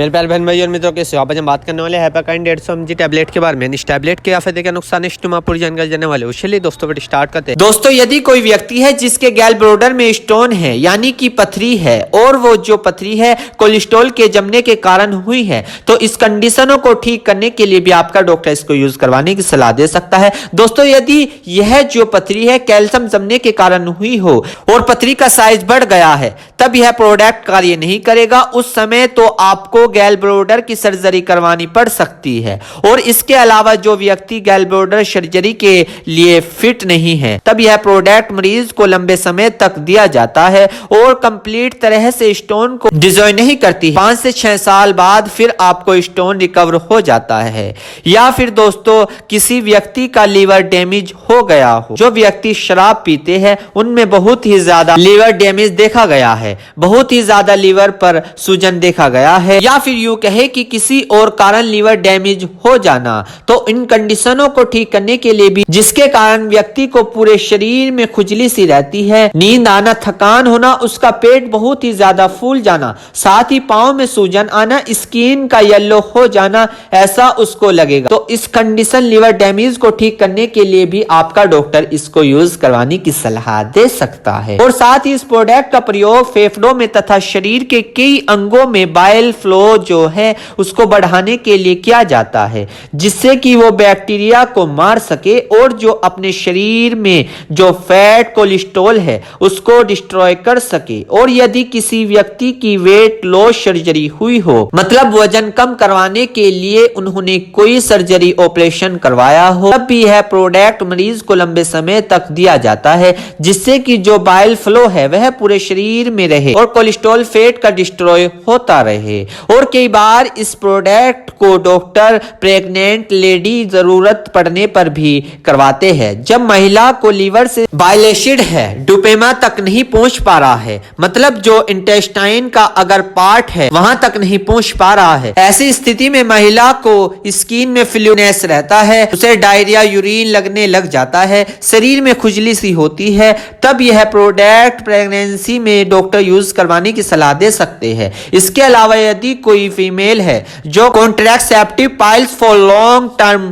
मेरे प्यारे बहन भाई और मित्रों, कैसे हो आप? आज हम बात करने वाले हैपाकाइन 150 mg टैबलेट के बारे में। इस टैबलेट के फायदे क्या नुकसान है पूरी जानकारी जानने वाले। उसके लिए दोस्तों वीडियो स्टार्ट करते हैं। दोस्तों, यदि कोई व्यक्ति है जिसके गैल ब्लैडर में स्टोन है यानी कि पथरी है, और वो जो पथरी है कोलेस्ट्रॉल के जमने के कारण हुई है, तो इस कंडीशनों को ठीक करने के लिए भी आपका डॉक्टर इसको यूज करवाने की सलाह दे सकता है। दोस्तों, यदि यह जो पथरी है कैल्शियम जमने के कारण हुई हो और पथरी का साइज बढ़ गया है, तब यह प्रोडक्ट कार्य नहीं करेगा। उस समय तो आपको गैल ब्लैडर की सर्जरी करवानी पड़ सकती है। और इसके अलावा जो व्यक्ति गैल ब्लैडर सर्जरी के लिए फिट नहीं है, तब यह प्रोडक्ट मरीज को लंबे समय तक दिया जाता है और कंप्लीट तरह से स्टोन को डिसॉल्व नहीं करती। 5 से 6 साल बाद फिर आपको स्टोन रिकवर हो जाता है। या फिर दोस्तों, किसी व्यक्ति का लीवर डैमेज हो गया हो, जो व्यक्ति शराब पीते हैं उनमें बहुत ही ज्यादा लीवर डैमेज देखा गया है, बहुत ही ज्यादा लीवर पर सूजन देखा गया है, या फिर यूं कहे कि किसी और कारण लीवर डैमेज हो जाना, तो इन कंडीशनों को ठीक करने के लिए भी, जिसके कारण व्यक्ति को पूरे शरीर में खुजली सी रहती है, नींद आना, थकान होना, उसका पेट बहुत ही ज्यादा फूल जाना, साथ ही पांव में सूजन आना, स्किन का येलो हो जाना, ऐसा उसको लगेगा। तो इस कंडीशन लीवर डैमेज को ठीक करने के लिए भी आपका डॉक्टर इसको यूज करवाने की सलाह दे सकता है। और साथ ही इस प्रोडक्ट का प्रयोग फेफड़ों में तथा शरीर के कई अंगों में बाइल फ्लो जो है उसको बढ़ाने के लिए किया जाता है, जिससे कि वो बैक्टीरिया को मार सके और जो अपने शरीर में जो फैट कोलेस्ट्रॉल है उसको डिस्ट्रॉय कर सके। और यदि किसी व्यक्ति की वेट लॉस सर्जरी हुई हो, मतलब वजन कम करवाने के लिए उन्होंने कोई सर्जरी ऑपरेशन करवाया हो, तब भी यह प्रोडक्ट मरीज को लंबे समय तक दिया जाता है, जिससे कि जो बाइल फ्लो है वह पूरे शरीर में रहे और कोलेस्ट्रॉल फैट का डिस्ट्रॉय होता रहे। और कई बार इस प्रोडक्ट को डॉक्टर प्रेग्नेंट लेडी जरूरत पड़ने पर भी करवाते हैं, जब महिला को लीवर से बाइल एसिड है डुपेमा तक नहीं पहुंच पा रहा है, मतलब जो इंटेस्टाइन का अगर पार्ट है वहां तक नहीं पहुंच पा रहा है। ऐसी स्थिति में महिला को स्किन में फ्लूनेस रहता है, उसे डायरिया, यूरिन लगने लग जाता है, शरीर में खुजली सी होती है, तब यह प्रोडक्ट प्रेगनेंसी में डॉक्टर यूज करवाने की सलाह दे सकते हैं। इसके अलावा यदि कोई फीमेल है जो contraceptive pills for long term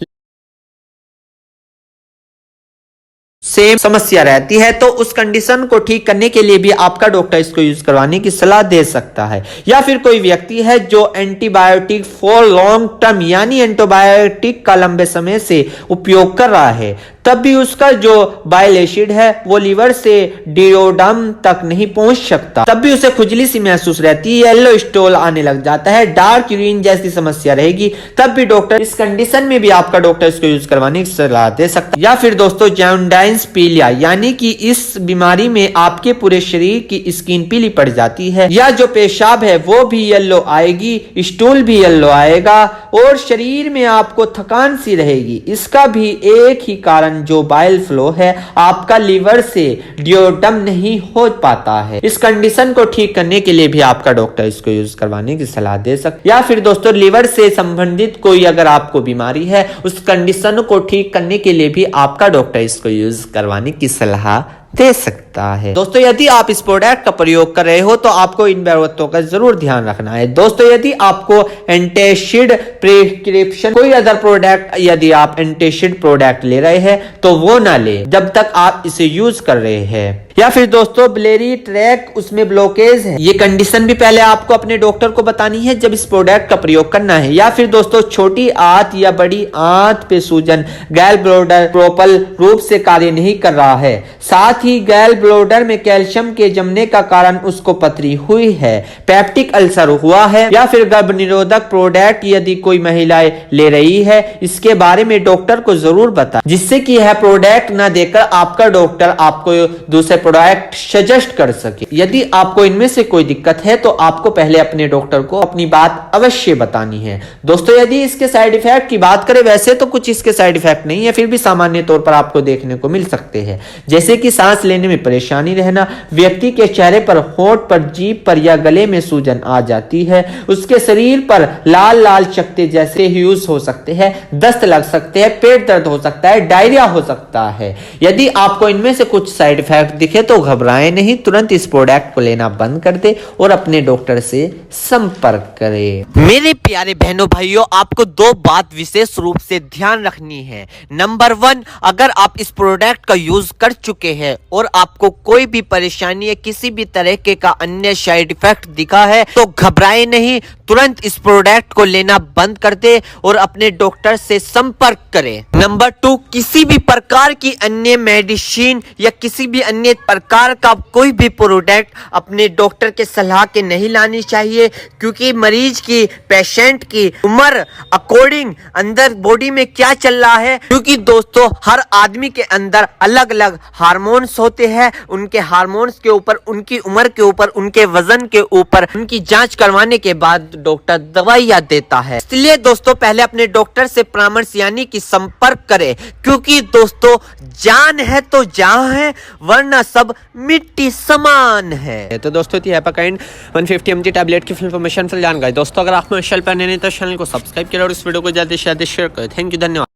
same समस्या रहती है, तो उस कंडीशन को ठीक करने के लिए भी आपका डॉक्टर इसको यूज करवाने की सलाह दे सकता है। या फिर कोई व्यक्ति है जो एंटीबायोटिक फॉर लॉन्ग टर्म यानी एंटीबायोटिक का लंबे समय से उपयोग कर रहा है, तब भी उसका जो बाइल एसिड है वो लीवर से डिओडम तक नहीं पहुंच सकता, तब भी उसे खुजली सी महसूस रहती है, येलो स्टोल आने लग जाता है, डार्क यूरिन जैसी समस्या रहेगी, तब भी डॉक्टर इस कंडीशन में भी आपका डॉक्टर इसको यूज करवाने की सलाह दे सकता है। या फिर दोस्तों, जॉन्डिस पीलिया यानी कि इस बीमारी में आपके पूरे शरीर की स्किन पीली पड़ जाती है, या जो पेशाब है वो भी येलो आएगी, स्टूल भी येलो आएगा और शरीर में आपको थकान सी रहेगी। इसका भी एक ही कारण जो बाइल फ्लो है, आपका लीवर से डिओडम नहीं हो पाता है। इस कंडीशन को ठीक करने के लिए भी आपका डॉक्टर इसको यूज करवाने की सलाह दे सकता है। या फिर दोस्तों, लीवर से संबंधित कोई अगर आपको बीमारी है, उस कंडीशन को ठीक करने के लिए भी आपका डॉक्टर इसको यूज करवाने की सलाह दे सकता है। दोस्तों, यदि आप इस प्रोडक्ट का प्रयोग कर रहे हो तो आपको इन बातों का जरूर ध्यान रखना है। दोस्तों, यदि आपको एंटासिड प्रिस्क्रिप्शन कोई अदर प्रोडक्ट, यदि आप एंटासिड प्रोडक्ट ले रहे हैं तो वो ना ले जब तक आप इसे यूज कर रहे हैं। या फिर दोस्तों, बिलियरी ट्रैक उसमें ब्लॉकेज है, ये कंडीशन भी पहले आपको अपने डॉक्टर को बतानी है जब इस प्रोडक्ट का प्रयोग करना है। या फिर दोस्तों, छोटी आंत या बड़ी आंत पे सूजन, गैल ब्लैडर प्रॉपर रूप से कार्य नहीं कर रहा है, साथ ही गैल ब्लैडर में कैल्शियम के जमने का कारण उसको पथरी हुई है, पेप्टिक अल्सर हुआ है, या फिर गर्भ निरोधक प्रोडक्ट यदि कोई महिलाएं ले रही है, इसके बारे में डॉक्टर को जरूर बता, जिससे कि यह प्रोडक्ट ना देकर आपका डॉक्टर आपको दूसरे प्रोडक्ट सजेस्ट कर सके। यदि आपको इनमें से कोई दिक्कत है तो आपको पहले अपने डॉक्टर को अपनी बात अवश्य बतानी है। दोस्तों, यदि इसके साइड इफेक्ट की बात करें, वैसे तो कुछ इसके साइड इफेक्ट नहीं है, फिर भी सामान्य तौर पर आपको देखने को मिल सकते हैं, जैसे कि सांस लेने में परेशानी रहना, व्यक्ति के चेहरे पर, होंठ पर, जीभ पर या गले में सूजन आ जाती है, उसके शरीर पर लाल लाल चकत्ते सकते जैसे यूज हो सकते हैं, दस्त लग सकते हैं, पेट दर्द हो सकता है, डायरिया हो सकता है। यदि आपको इनमें से कुछ साइड इफेक्ट दिखे तो घबराएं नहीं, तुरंत इस प्रोडक्ट को लेना बंद कर दे और अपने डॉक्टर से संपर्क करें। मेरे प्यारे बहनों भाइयों, आपको दो बात विशेष रूप से ध्यान रखनी है। नंबर 1, अगर आप इस प्रोडक्ट का यूज कर चुके हैं और आपको कोई भी परेशानी या किसी भी तरह का अन्य साइड इफेक्ट दिखा है तो घबराए नहीं, तुरंत इस प्रोडक्ट को लेना बंद कर दे और अपने डॉक्टर से संपर्क करें। नंबर 2, किसी भी प्रकार की अन्य मेडिसिन या किसी भी अन्य प्रकार का कोई भी प्रोडक्ट अपने डॉक्टर के सलाह के नहीं लानी चाहिए, क्योंकि मरीज की, पेशेंट की उम्र अकॉर्डिंग अंदर बॉडी में क्या चल रहा है, क्योंकि दोस्तों हर आदमी के अंदर अलग अलग हार्मोन्स होते हैं। उनके हार्मोन्स के ऊपर, उनकी उम्र के ऊपर, उनके वजन के ऊपर, उनकी जांच करवाने के बाद डॉक्टर दवाइयां देता है। इसलिए दोस्तों पहले अपने डॉक्टर से परामर्श यानी कि संपर्क करें, क्योंकि दोस्तों जान है तो जहां है, वरना सब मिट्टी समान है। तो दोस्तों थी हैपाकाइंड 150 mg टैबलेट की इन्फॉर्मेशन फुल जान गए। दोस्तों अगर आप मेरे चैनल पर नए हैं तो चैनल को सब्सक्राइब करें और इस वीडियो को ज्यादा से ज्यादा शेयर करें। थैंक यू, धन्यवाद।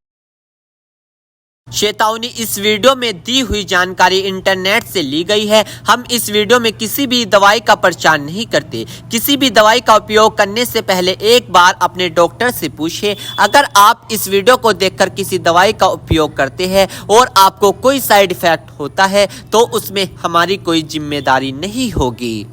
चेतावनी, इस वीडियो में दी हुई जानकारी इंटरनेट से ली गई है। हम इस वीडियो में किसी भी दवाई का प्रचार नहीं करते। किसी भी दवाई का उपयोग करने से पहले एक बार अपने डॉक्टर से पूछें। अगर आप इस वीडियो को देखकर किसी दवाई का उपयोग करते हैं और आपको कोई साइड इफेक्ट होता है तो उसमें हमारी कोई जिम्मेदारी नहीं होगी।